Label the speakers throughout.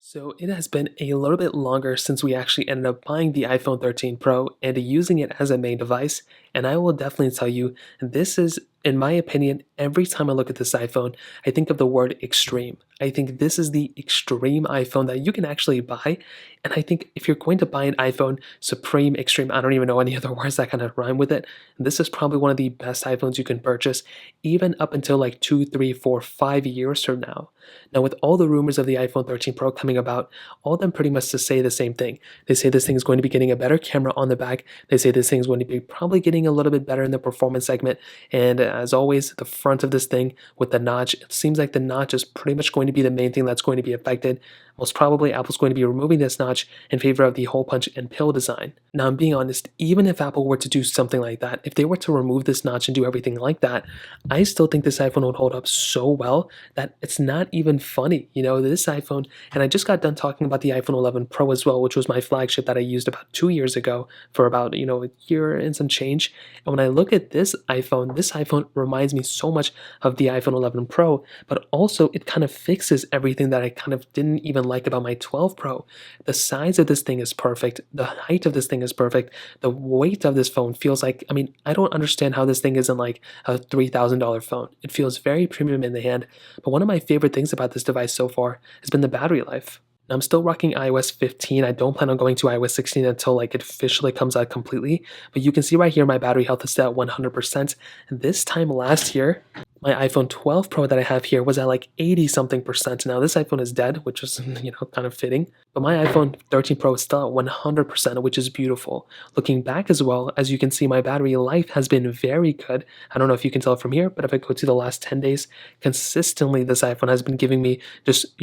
Speaker 1: So it has been a little bit longer since we actually ended up buying the iPhone 13 Pro and using it as a main device. And I will definitely tell you, this is, in my opinion, every time I look at this iPhone, I think of the word extreme. I think this is the extreme iPhone that you can actually buy. And I think if you're going to buy an iPhone, supreme, extreme, I don't even know any other words that kind of rhyme with it. This is probably one of the best iPhones you can purchase, even up until like 2, 3, 4, 5 years from now. Now, with all the rumors of the iPhone 13 Pro coming about, all of them pretty much just say the same thing. They say this thing is going to be getting a better camera on the back. They say this thing is going to be probably getting a little bit better in the performance segment. And as always, the front of this thing with the notch, it seems like the notch is pretty much going to be the main thing that's going to be affected. Most probably, Apple's going to be removing this notch in favor of the hole punch and pill design. Now, I'm being honest, even if Apple were to do something like that, if they were to remove this notch and do everything like that, I still think this iPhone would hold up so well that it's not even funny. This iPhone, and I just got done talking about the iPhone 11 Pro as well, which was my flagship that I used about 2 years ago for about, a year and some change. And when I look at this iPhone reminds me so much of the iPhone 11 Pro, but also it kind of fixes everything that I kind of didn't even like about my 12 Pro. The size of this thing is perfect. The height of this thing is perfect. The weight of this phone feels like, I don't understand how this thing isn't like a $3,000 phone. It feels very premium in the hand. But one of my favorite things about this device so far has been the battery life. Now, I'm still rocking iOS 15. I don't plan on going to iOS 16 until like it officially comes out completely. But you can see right here my battery health is at 100%. This time last year, my iPhone 12 Pro that I have here was at like 80 something percent. Now this iPhone is dead, which is, kind of fitting. But my iPhone 13 Pro is still at 100%, which is beautiful. Looking back as well, as you can see, my battery life has been very good. I don't know if you can tell from here, but if I go to the last 10 days, consistently this iPhone has been giving me just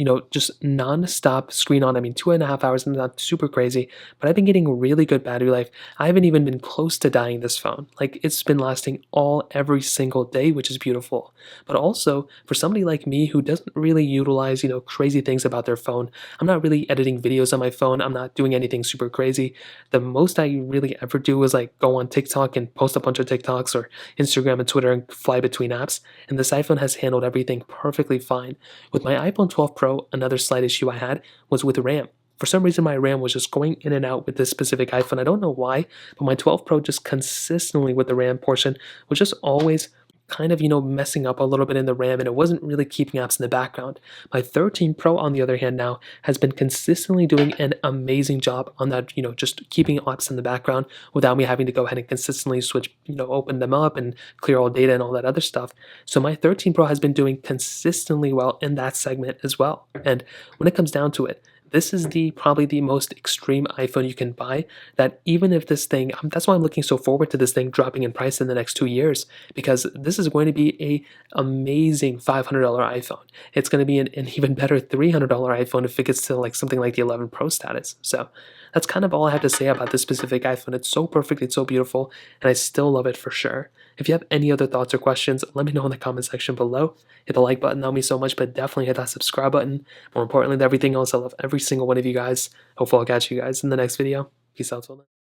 Speaker 1: non-stop screen on. 2.5 hours, not super crazy, but I've been getting really good battery life. I haven't even been close to dying this phone. Like it's been lasting every single day, which is beautiful. But also, for somebody like me who doesn't really utilize, crazy things about their phone, I'm not really editing videos on my phone. I'm not doing anything super crazy. The most I really ever do is like go on TikTok and post a bunch of TikToks or Instagram and Twitter and fly between apps. And this iPhone has handled everything perfectly fine. With my iPhone 12 Pro, another slight issue I had was with RAM. For some reason, my RAM was just going in and out with this specific iPhone. I don't know why, but my 12 Pro just consistently with the RAM portion was just always kind of, messing up a little bit in the RAM, and it wasn't really keeping apps in the background. My 13 Pro, on the other hand, now has been consistently doing an amazing job on that, just keeping apps in the background without me having to go ahead and consistently switch, open them up and clear all data and all that other stuff. So my 13 Pro has been doing consistently well in that segment as well. And when it comes down to it, this is probably the most extreme iPhone you can buy, that even if this thing, that's why I'm looking so forward to this thing dropping in price in the next 2 years, because this is going to be a amazing $500 iPhone. It's going to be an even better $300 iPhone if it gets to like something like the 11 Pro status. So that's kind of all I have to say about this specific iPhone. It's so perfect, it's so beautiful, and I still love it for sure. If you have any other thoughts or questions, let me know in the comment section below. Hit the like button, that'll mean so much, but definitely hit that subscribe button. More importantly than everything else, I love every single one of you guys. Hopefully I'll catch you guys in the next video. Peace out till then.